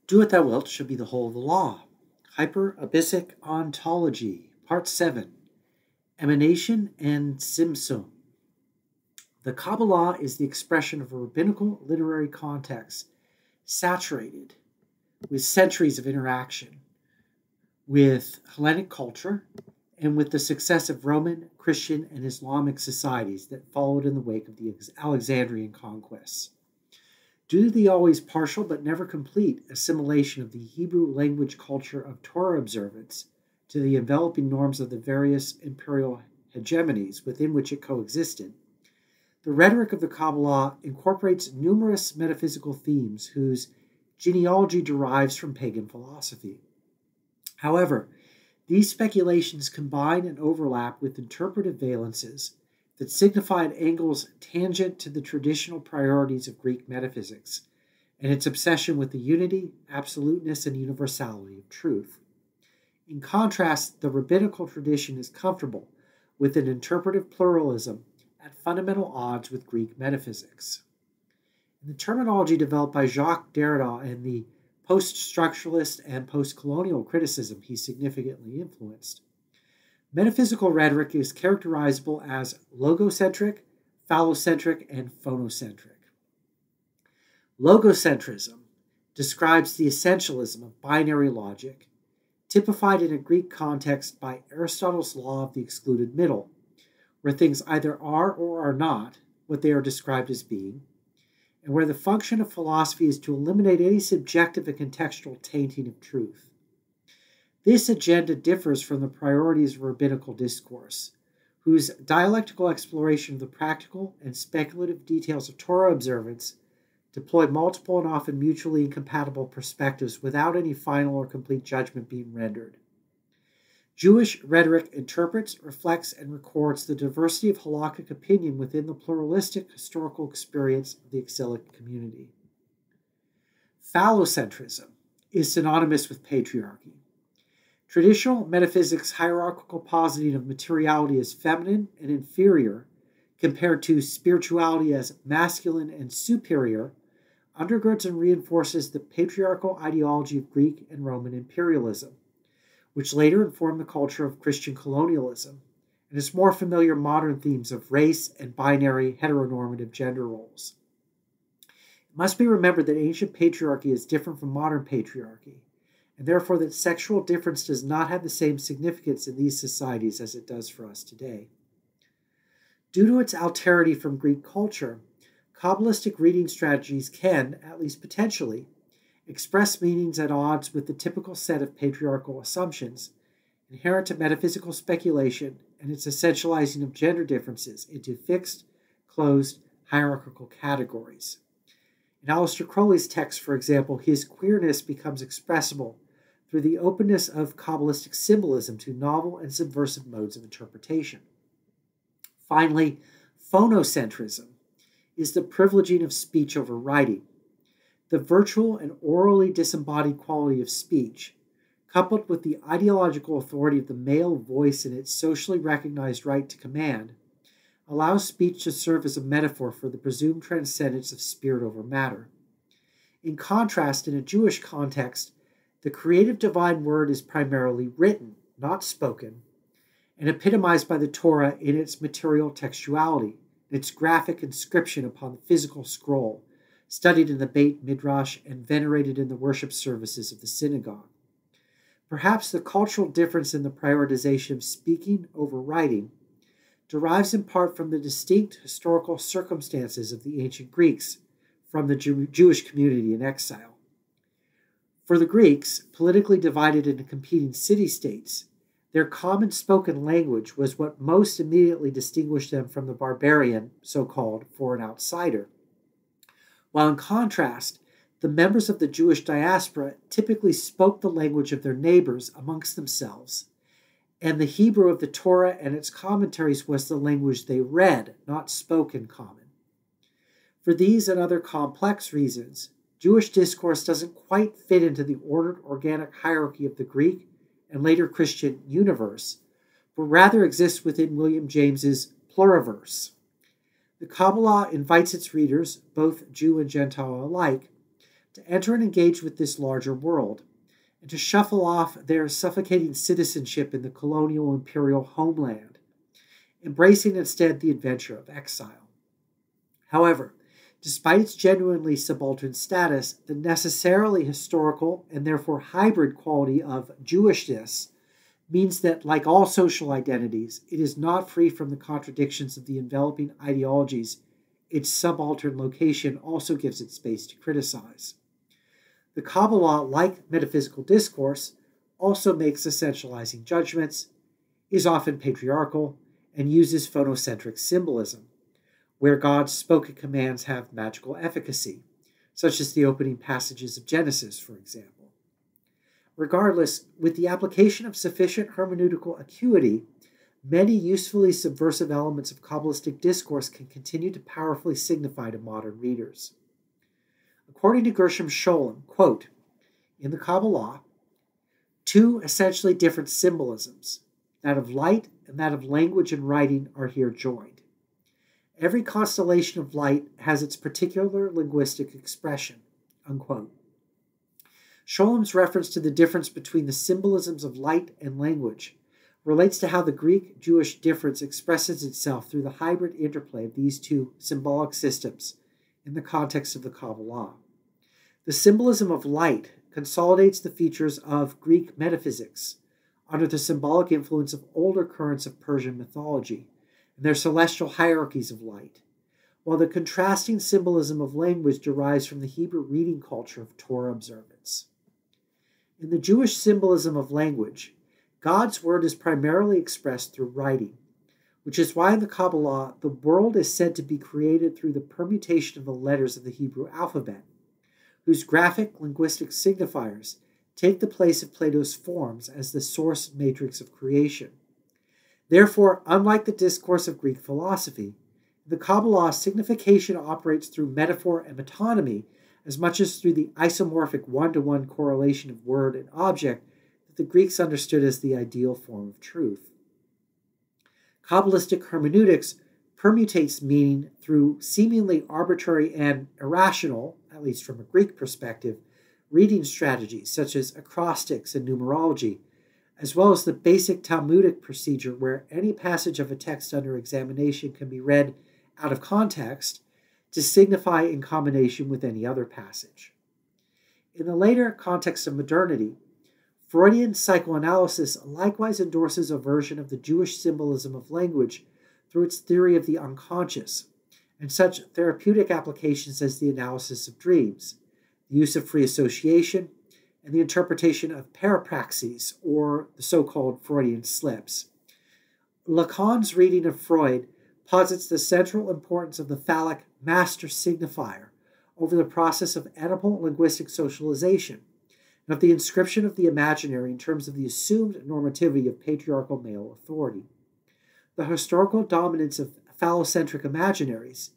Do what thou wilt should be the whole of the law. Hyperabyssic Ontology, Part 7, Emanation and Tzimtzum. The Kabbalah is the expression of a rabbinical literary context saturated with centuries of interaction with Hellenic culture and with the successive Roman, Christian, and Islamic societies that followed in the wake of the Alexandrian conquests. Due to the always partial but never complete assimilation of the Hebrew language culture of Torah observance to the enveloping norms of the various imperial hegemonies within which it coexisted, the rhetoric of the Kabbalah incorporates numerous metaphysical themes whose genealogy derives from pagan philosophy. However, these speculations combine and overlap with interpretive valences that signified angles tangent to the traditional priorities of Greek metaphysics and its obsession with the unity, absoluteness, and universality of truth. In contrast, the rabbinical tradition is comfortable with an interpretive pluralism at fundamental odds with Greek metaphysics. In the terminology developed by Jacques Derrida and the post-structuralist and post-colonial criticism he significantly influenced, metaphysical rhetoric is characterizable as logocentric, phallocentric, and phonocentric. Logocentrism describes the essentialism of binary logic, typified in a Greek context by Aristotle's law of the excluded middle, where things either are or are not what they are described as being, and where the function of philosophy is to eliminate any subjective and contextual tainting of truth. This agenda differs from the priorities of rabbinical discourse, whose dialectical exploration of the practical and speculative details of Torah observance deploy multiple and often mutually incompatible perspectives without any final or complete judgment being rendered. Jewish rhetoric interprets, reflects, and records the diversity of halakhic opinion within the pluralistic historical experience of the exilic community. Phallocentrism is synonymous with patriarchy. Traditional metaphysics' hierarchical positing of materiality as feminine and inferior, compared to spirituality as masculine and superior, undergirds and reinforces the patriarchal ideology of Greek and Roman imperialism, which later informed the culture of Christian colonialism and its more familiar modern themes of race and binary heteronormative gender roles. It must be remembered that ancient patriarchy is different from modern patriarchy, and therefore that sexual difference does not have the same significance in these societies as it does for us today. Due to its alterity from Greek culture, Kabbalistic reading strategies can, at least potentially, express meanings at odds with the typical set of patriarchal assumptions inherent to metaphysical speculation and its essentializing of gender differences into fixed, closed, hierarchical categories. In Aleister Crowley's text, for example, his queerness becomes expressible through the openness of Kabbalistic symbolism to novel and subversive modes of interpretation. Finally, phonocentrism is the privileging of speech over writing. The virtual and orally disembodied quality of speech, coupled with the ideological authority of the male voice and its socially recognized right to command, allows speech to serve as a metaphor for the presumed transcendence of spirit over matter. In contrast, in a Jewish context, the creative divine word is primarily written, not spoken, and epitomized by the Torah in its material textuality, its graphic inscription upon the physical scroll, studied in the Beit Midrash and venerated in the worship services of the synagogue. Perhaps the cultural difference in the prioritization of speaking over writing derives in part from the distinct historical circumstances of the ancient Greeks from the Jewish community in exile. For the Greeks, politically divided into competing city-states, their common spoken language was what most immediately distinguished them from the barbarian, so-called foreign outsider. While in contrast, the members of the Jewish diaspora typically spoke the language of their neighbors amongst themselves, and the Hebrew of the Torah and its commentaries was the language they read, not spoke in common. For these and other complex reasons, Jewish discourse doesn't quite fit into the ordered organic hierarchy of the Greek and later Christian universe, but rather exists within William James's pluriverse. The Kabbalah invites its readers, both Jew and Gentile alike, to enter and engage with this larger world, and to shuffle off their suffocating citizenship in the colonial imperial homeland, embracing instead the adventure of exile. However, despite its genuinely subaltern status, the necessarily historical and therefore hybrid quality of Jewishness means that, like all social identities, it is not free from the contradictions of the enveloping ideologies its subaltern location also gives it space to criticize. The Kabbalah, like metaphysical discourse, also makes essentializing judgments, is often patriarchal, and uses phonocentric symbolism, where God's spoken commands have magical efficacy, such as the opening passages of Genesis, for example. Regardless, with the application of sufficient hermeneutical acuity, many usefully subversive elements of Kabbalistic discourse can continue to powerfully signify to modern readers. According to Gershom Scholem, quote, in the Kabbalah, two essentially different symbolisms, that of light and that of language and writing, are here joined. Every constellation of light has its particular linguistic expression, unquote. Scholem's reference to the difference between the symbolisms of light and language relates to how the Greek-Jewish difference expresses itself through the hybrid interplay of these two symbolic systems in the context of the Kabbalah. The symbolism of light consolidates the features of Greek metaphysics under the symbolic influence of older currents of Persian mythology and their celestial hierarchies of light, while the contrasting symbolism of language derives from the Hebrew reading culture of Torah observance. In the Jewish symbolism of language, God's word is primarily expressed through writing, which is why in the Kabbalah the world is said to be created through the permutation of the letters of the Hebrew alphabet, whose graphic linguistic signifiers take the place of Plato's forms as the source matrix of creation. Therefore, unlike the discourse of Greek philosophy, in the Kabbalah signification operates through metaphor and metonymy as much as through the isomorphic one-to-one correlation of word and object that the Greeks understood as the ideal form of truth. Kabbalistic hermeneutics permutates meaning through seemingly arbitrary and irrational, at least from a Greek perspective, reading strategies such as acrostics and numerology, as well as the basic Talmudic procedure where any passage of a text under examination can be read out of context to signify in combination with any other passage. In the later context of modernity, Freudian psychoanalysis likewise endorses a version of the Jewish symbolism of language through its theory of the unconscious, and such therapeutic applications as the analysis of dreams, the use of free association, and the interpretation of parapraxes, or the so-called Freudian slips. Lacan's reading of Freud posits the central importance of the phallic master signifier over the process of Oedipal linguistic socialization, and of the inscription of the imaginary in terms of the assumed normativity of patriarchal male authority. The historical dominance of phallocentric imaginaries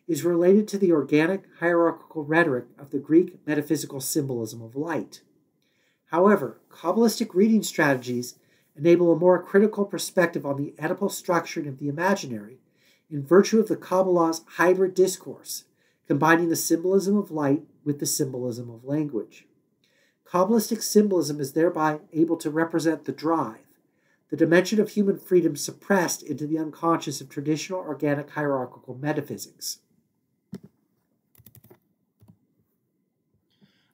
is related to the organic hierarchical rhetoric of the Greek metaphysical symbolism of light. However, Kabbalistic reading strategies enable a more critical perspective on the Oedipal structuring of the imaginary in virtue of the Kabbalah's hybrid discourse, combining the symbolism of light with the symbolism of language. Kabbalistic symbolism is thereby able to represent the drive, the dimension of human freedom suppressed into the unconscious of traditional organic hierarchical metaphysics.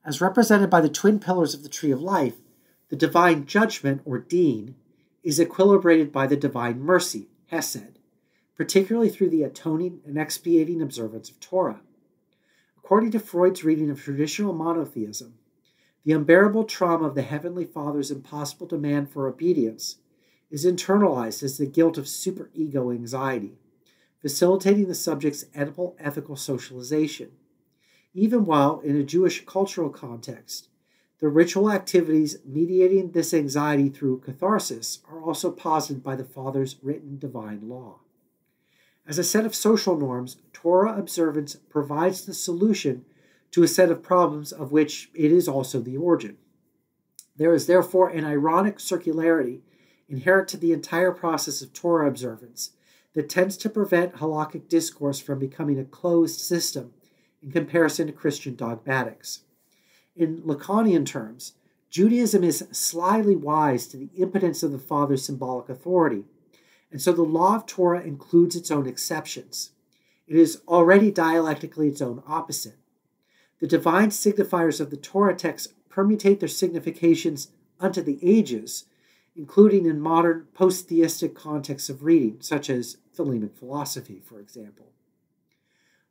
As represented by the twin pillars of the Tree of Life, the divine judgment, or deen, is equilibrated by the divine mercy, hesed, particularly through the atoning and expiating observance of Torah. According to Freud's reading of traditional monotheism, the unbearable trauma of the Heavenly Father's impossible demand for obedience is internalized as the guilt of superego anxiety, facilitating the subject's Oedipal ethical socialization, even while, in a Jewish cultural context, the ritual activities mediating this anxiety through catharsis are also posited by the Father's written divine law. As a set of social norms, Torah observance provides the solution to a set of problems of which it is also the origin. There is therefore an ironic circularity inherent to the entire process of Torah observance that tends to prevent halakhic discourse from becoming a closed system in comparison to Christian dogmatics. In Lacanian terms, Judaism is slyly wise to the impotence of the Father's symbolic authority, and so the law of Torah includes its own exceptions. It is already dialectically its own opposite. The divine signifiers of the Torah text permutate their significations unto the ages, including in modern post-theistic contexts of reading, such as Thelemic philosophy, for example.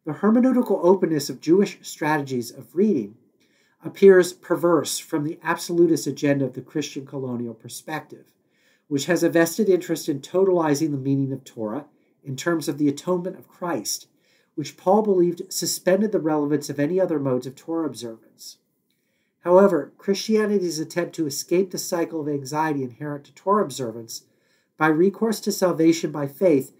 The hermeneutical openness of Jewish strategies of reading appears perverse from the absolutist agenda of the Christian colonial perspective, which has a vested interest in totalizing the meaning of Torah in terms of the atonement of Christ, which Paul believed suspended the relevance of any other modes of Torah observance. However, Christianity's attempt to escape the cycle of anxiety inherent to Torah observance by recourse to salvation by faith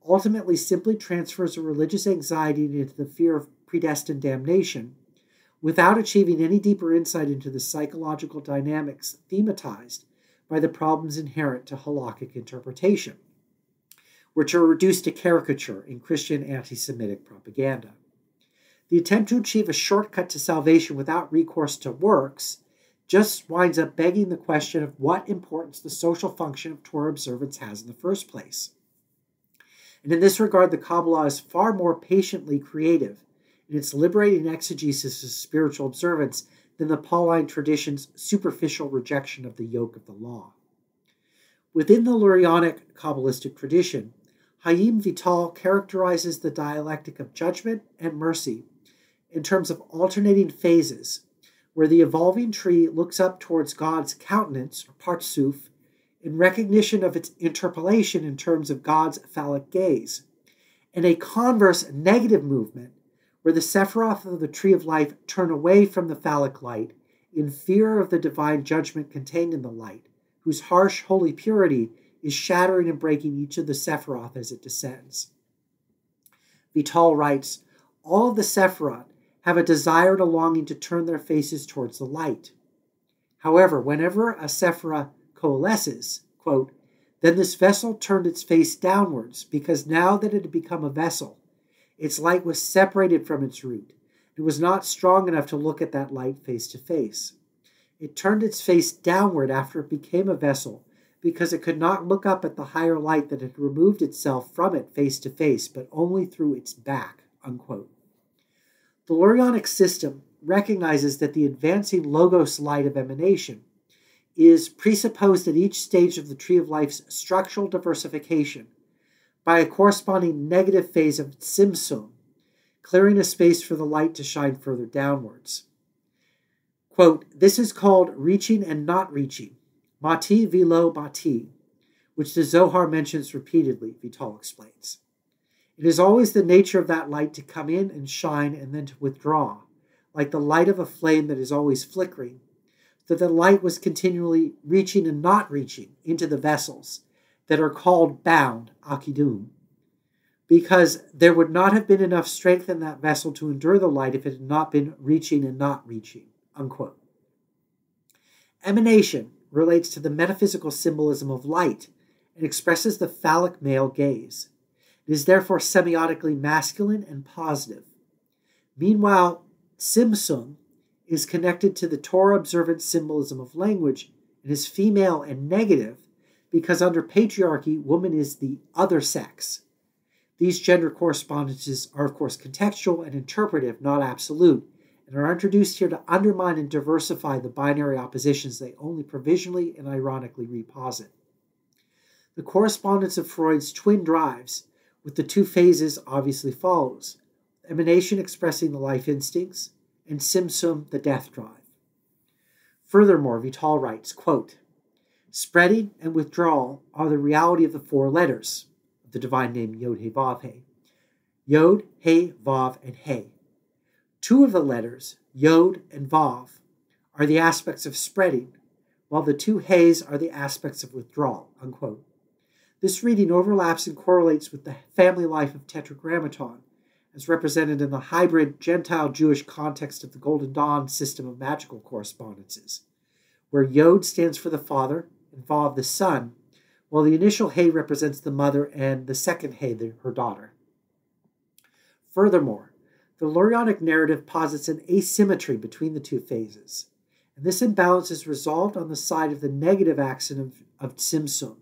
ultimately simply transfers a religious anxiety into the fear of predestined damnation without achieving any deeper insight into the psychological dynamics thematized by the problems inherent to halakhic interpretation, which are reduced to caricature in Christian anti-Semitic propaganda. The attempt to achieve a shortcut to salvation without recourse to works just winds up begging the question of what importance the social function of Torah observance has in the first place. And in this regard, the Kabbalah is far more patiently creative in its liberating exegesis of spiritual observance than the Pauline tradition's superficial rejection of the yoke of the law. Within the Lurianic Kabbalistic tradition, Chaim Vital characterizes the dialectic of judgment and mercy in terms of alternating phases, where the evolving tree looks up towards God's countenance, or partsuf, in recognition of its interpolation in terms of God's phallic gaze, and a converse negative movement, where the Sephiroth of the tree of life turn away from the phallic light in fear of the divine judgment contained in the light, whose harsh, holy purity is shattering and breaking each of the Sephiroth as it descends. Vital writes, all of the Sephiroth have a desire and a longing to turn their faces towards the light. However, whenever a Sephirah coalesces, quote, then this vessel turned its face downwards, because now that it had become a vessel, its light was separated from its root. It was not strong enough to look at that light face to face. It turned its face downward after it became a vessel, because it could not look up at the higher light that had removed itself from it face to face, but only through its back, unquote. The Lurianic system recognizes that the advancing logos light of emanation is presupposed at each stage of the tree of life's structural diversification by a corresponding negative phase of Tzimtzum, clearing a space for the light to shine further downwards. Quote, this is called reaching and not reaching, mati vilo mati, which the Zohar mentions repeatedly, Vital explains. It is always the nature of that light to come in and shine and then to withdraw, like the light of a flame that is always flickering, that the light was continually reaching and not reaching into the vessels that are called bound, akidum, because there would not have been enough strength in that vessel to endure the light if it had not been reaching and not reaching, unquote. Emanation relates to the metaphysical symbolism of light and expresses the phallic male gaze. It is therefore semiotically masculine and positive. Meanwhile, Tzimtzum is connected to the Torah observant symbolism of language and is female and negative because under patriarchy, woman is the other sex. These gender correspondences are, of course, contextual and interpretive, not absolute, and are introduced here to undermine and diversify the binary oppositions they only provisionally and ironically reposit. The correspondence of Freud's twin drives with the two phases obviously follows, emanation expressing the life instincts, and Tzimtzum the death drive. Furthermore, Vital writes, quote, spreading and withdrawal are the reality of the four letters of the divine name Yod, He, Vav, He. Yod, He, Vav, and He. Two of the letters, Yod and Vav, are the aspects of spreading, while the two He's are the aspects of withdrawal, unquote. This reading overlaps and correlates with the family life of Tetragrammaton, as represented in the hybrid Gentile-Jewish context of the Golden Dawn system of magical correspondences, where Yod stands for the father and Vav the son, while the initial He represents the mother and the second He her daughter. Furthermore, The Lurianic narrative posits an asymmetry between the two phases, and this imbalance is resolved on the side of the negative action of Tzimtzum.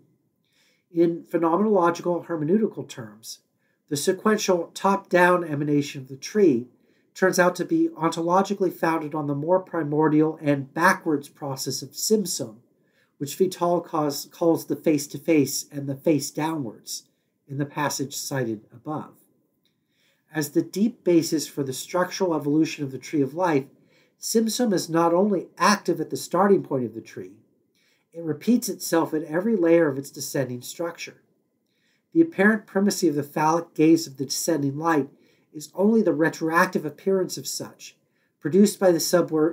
In phenomenological hermeneutical terms, the sequential top-down emanation of the tree turns out to be ontologically founded on the more primordial and backwards process of Tzimtzum, which Vital calls the face-to-face and the face-downwards in the passage cited above. As the deep basis for the structural evolution of the tree of life, Tzimtzum is not only active at the starting point of the tree, it repeats itself at every layer of its descending structure. The apparent primacy of the phallic gaze of the descending light is only the retroactive appearance of such, produced by the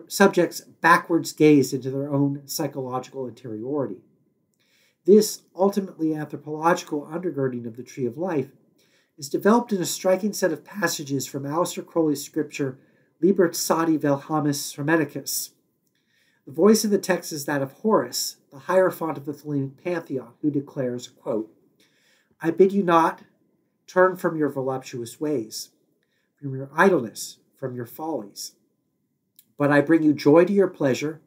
subject's backwards gaze into their own psychological interiority. This ultimately anthropological undergirding of the tree of life is developed in a striking set of passages from Aleister Crowley's scripture Liber Tsadi Velhamis Hermeticus. The voice of the text is that of Horus, the hierophant of the Thelemic pantheon, who declares, quote, I bid you not turn from your voluptuous ways, from your idleness, from your follies. But I bring you joy to your pleasure,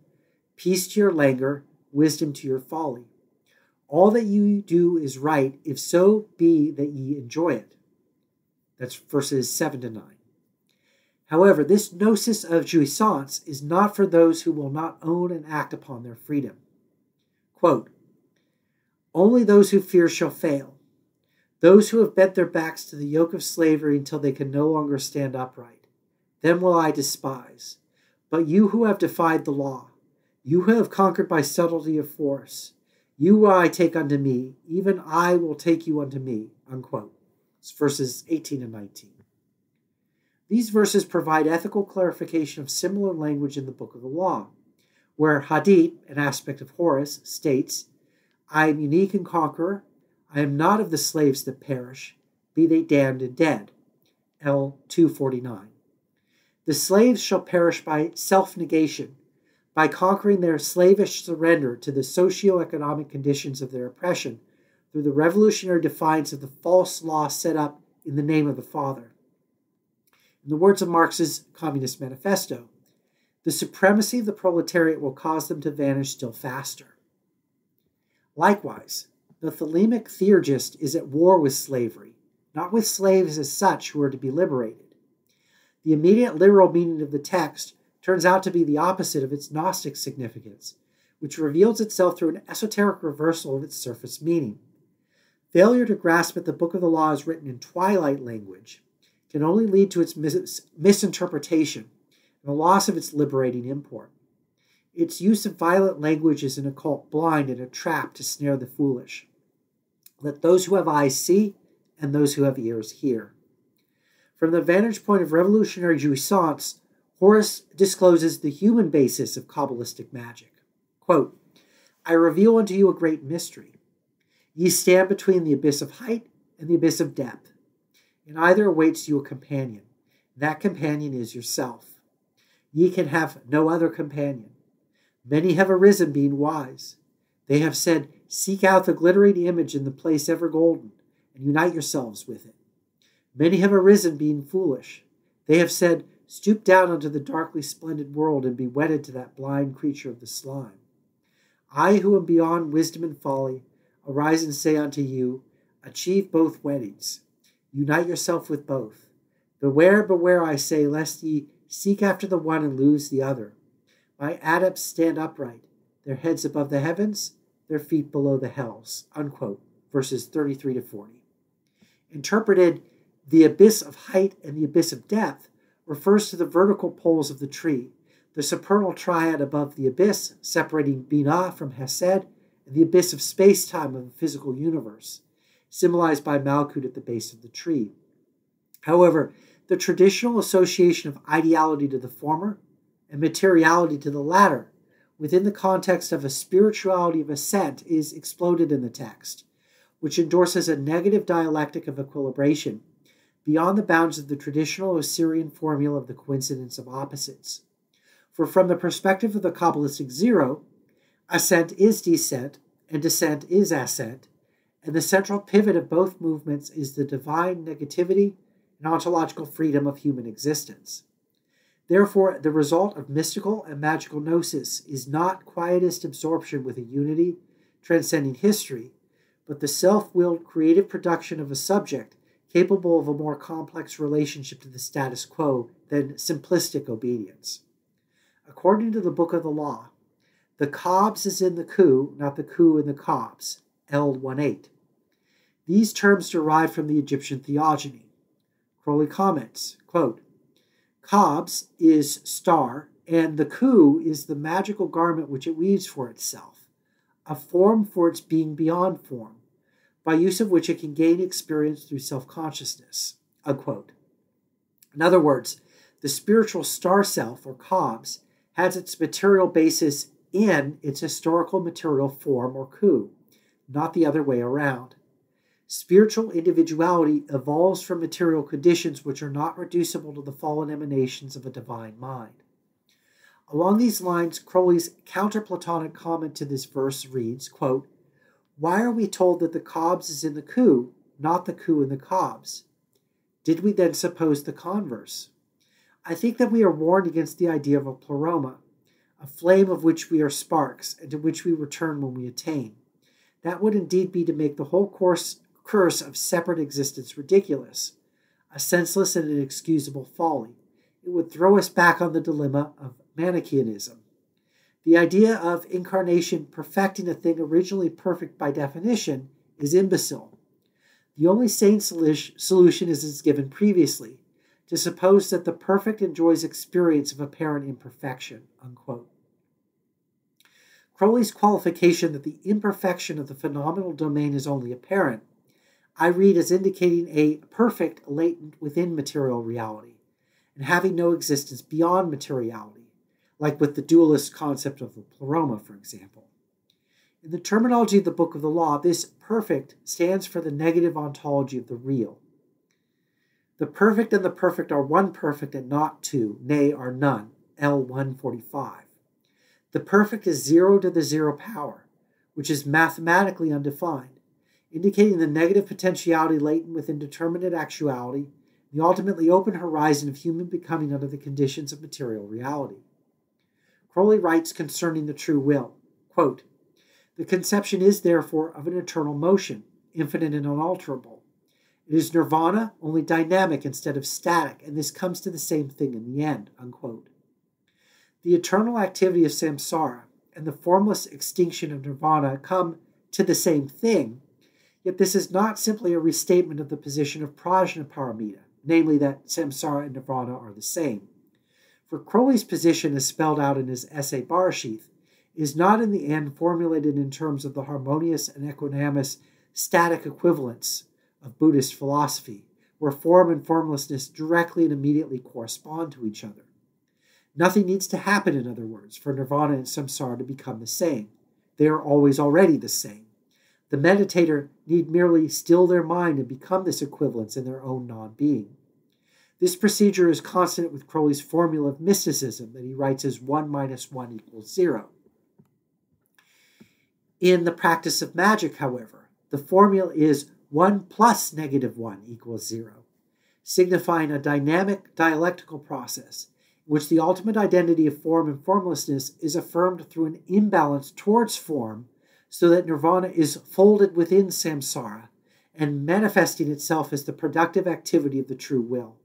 peace to your languor, wisdom to your folly. All that you do is right, if so be that ye enjoy it. That's verses 7 to 9. However, this gnosis of jouissance is not for those who will not own and act upon their freedom. Quote, only those who fear shall fail. Those who have bent their backs to the yoke of slavery until they can no longer stand upright. Them will I despise. But you who have defied the law, you who have conquered by subtlety of force, you will I take unto me, even I will take you unto me. Unquote. It's verses 18 and 19. These verses provide ethical clarification of similar language in the Book of the Law, where Hadith, an aspect of Horus, states, I am unique and conqueror, I am not of the slaves that perish, be they damned and dead. L. 249. The slaves shall perish by self-negation, by conquering their slavish surrender to the socio-economic conditions of their oppression through the revolutionary defiance of the false law set up in the name of the Father. In the words of Marx's Communist Manifesto, the supremacy of the proletariat will cause them to vanish still faster. Likewise, the Thelemic theurgist is at war with slavery, not with slaves as such who are to be liberated. The immediate literal meaning of the text turns out to be the opposite of its Gnostic significance, which reveals itself through an esoteric reversal of its surface meaning. Failure to grasp that the Book of the Law is written in twilight language can only lead to its misinterpretation and the loss of its liberating import. Its use of violent language is an occult blind and a trap to snare the foolish. Let those who have eyes see, and those who have ears hear. From the vantage point of revolutionary jouissance, Horus discloses the human basis of Kabbalistic magic. Quote, I reveal unto you a great mystery. Ye stand between the abyss of height and the abyss of depth. In either awaits you a companion. That companion is yourself. Ye can have no other companion. Many have arisen being wise. They have said, seek out the glittering image in the place ever golden, and unite yourselves with it. Many have arisen being foolish. They have said, stoop down unto the darkly splendid world and be wedded to that blind creature of the slime. I, who am beyond wisdom and folly, arise and say unto you, achieve both weddings. Unite yourself with both. Beware, beware, I say, lest ye seek after the one and lose the other. My adepts stand upright, their heads above the heavens, their feet below the hells. Unquote. Verses 33 to 40. Interpreted, the abyss of height and the abyss of depth refers to the vertical poles of the tree, the supernal triad above the abyss, separating Binah from Hesed, and the abyss of space-time of the physical universe, symbolized by Malkut at the base of the tree. However, the traditional association of ideality to the former and materiality to the latter within the context of a spirituality of ascent is exploded in the text, which endorses a negative dialectic of equilibration beyond the bounds of the traditional Osirian formula of the coincidence of opposites. For from the perspective of the Kabbalistic zero, ascent is descent and descent is ascent, and the central pivot of both movements is the divine negativity and ontological freedom of human existence. Therefore, the result of mystical and magical gnosis is not quietist absorption with a unity transcending history, but the self-willed creative production of a subject capable of a more complex relationship to the status quo than simplistic obedience. According to the Book of the Law, the cobs is in the coup, not the coup in the cobs, L18. These terms derive from the Egyptian theogony. Crowley comments, quote, cobs is star, and the coup is the magical garment which it weaves for itself, a form for its being beyond form, by use of which it can gain experience through self-consciousness, unquote. In other words, the spiritual star self, or cobs, has its material basis in its historical material form, or coup, not the other way around. Spiritual individuality evolves from material conditions which are not reducible to the fallen emanations of a divine mind. Along these lines, Crowley's counter-Platonic comment to this verse reads, quote, why are we told that the cobs is in the coup, not the coup in the cobs? Did we then suppose the converse? I think that we are warned against the idea of a pleroma, a flame of which we are sparks, and to which we return when we attain. That would indeed be to make the whole curse of separate existence ridiculous, a senseless and inexcusable folly. It would throw us back on the dilemma of Manichaeanism. The idea of incarnation perfecting a thing originally perfect by definition is imbecile. The only sane solution is as given previously, to suppose that the perfect enjoys experience of apparent imperfection, unquote. Crowley's qualification that the imperfection of the phenomenal domain is only apparent, I read as indicating a perfect latent within material reality, and having no existence beyond materiality, like with the dualist concept of the pleroma, for example. In the terminology of the Book of the Law, this perfect stands for the negative ontology of the real. The perfect and the perfect are one perfect and not two, nay, are none, L145. The perfect is zero to the zero power, which is mathematically undefined, indicating the negative potentiality latent within determinate actuality, the ultimately open horizon of human becoming under the conditions of material reality. Crowley writes concerning the true will, quote, the conception is therefore of an eternal motion, infinite and unalterable. It is nirvana, only dynamic instead of static, and this comes to the same thing in the end, unquote. The eternal activity of samsara and the formless extinction of nirvana come to the same thing, yet this is not simply a restatement of the position of Prajnaparamita, namely that samsara and nirvana are the same. For Crowley's position, as spelled out in his essay Barashith, is not in the end formulated in terms of the harmonious and equanimous static equivalence of Buddhist philosophy, where form and formlessness directly and immediately correspond to each other. Nothing needs to happen, in other words, for nirvana and samsara to become the same. They are always already the same. The meditator need merely still their mind and become this equivalence in their own non-being. This procedure is consonant with Crowley's formula of mysticism that he writes as 1 minus 1 equals 0. In the practice of magic, however, the formula is 1 plus negative 1 equals 0, signifying a dynamic dialectical process in which the ultimate identity of form and formlessness is affirmed through an imbalance towards form, so that nirvana is folded within samsara and manifesting itself as the productive activity of the true will.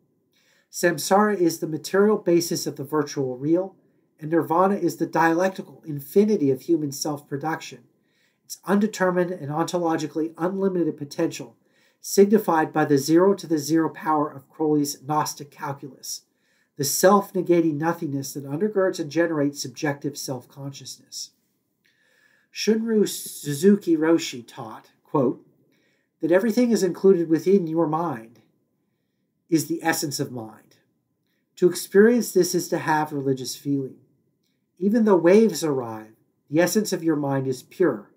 Samsara is the material basis of the virtual real, and nirvana is the dialectical infinity of human self-production, its undetermined and ontologically unlimited potential, signified by the zero to the zero power of Crowley's Gnostic calculus, the self-negating nothingness that undergirds and generates subjective self-consciousness. Shunryu Suzuki Roshi taught, quote, that everything is included within your mind is the essence of mind. To experience this is to have religious feeling. Even though waves arrive, the essence of your mind is pure.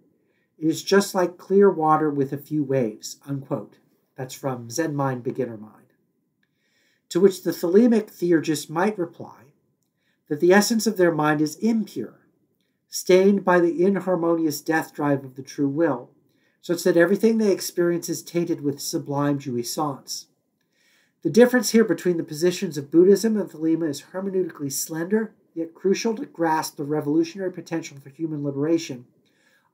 It is just like clear water with a few waves, unquote. That's from Zen Mind, Beginner Mind. To which the thelemic theurgist might reply that the essence of their mind is impure, stained by the inharmonious death drive of the true will, such that everything they experience is tainted with sublime jouissance. The difference here between the positions of Buddhism and Thelema is hermeneutically slender, yet crucial to grasp the revolutionary potential for human liberation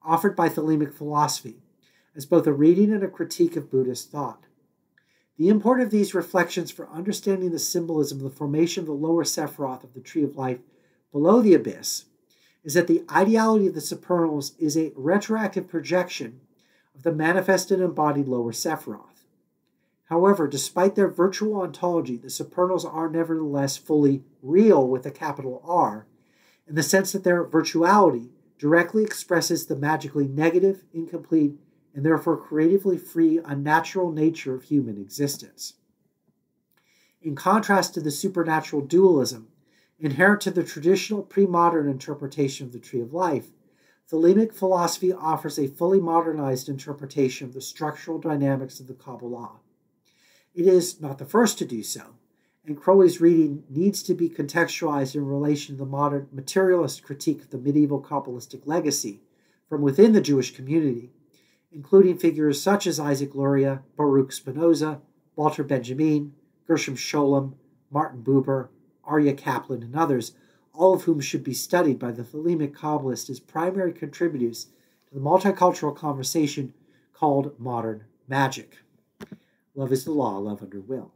offered by Thelemic philosophy, as both a reading and a critique of Buddhist thought. The import of these reflections for understanding the symbolism of the formation of the lower Sephiroth of the Tree of Life below the abyss is that the ideality of the supernals is a retroactive projection of the manifested and embodied lower Sephiroth. However, despite their virtual ontology, the supernals are nevertheless fully real with a capital R, in the sense that their virtuality directly expresses the magically negative, incomplete, and therefore creatively free, unnatural nature of human existence. In contrast to the supernatural dualism inherent to the traditional pre-modern interpretation of the Tree of Life, Thelemic philosophy offers a fully modernized interpretation of the structural dynamics of the Kabbalah. It is not the first to do so, and Crowley's reading needs to be contextualized in relation to the modern materialist critique of the medieval Kabbalistic legacy from within the Jewish community, including figures such as Isaac Luria, Baruch Spinoza, Walter Benjamin, Gershom Scholem, Martin Buber, Arya Kaplan, and others, all of whom should be studied by the Thelemic Kabbalists as primary contributors to the multicultural conversation called modern magic. Love is the law, love under will.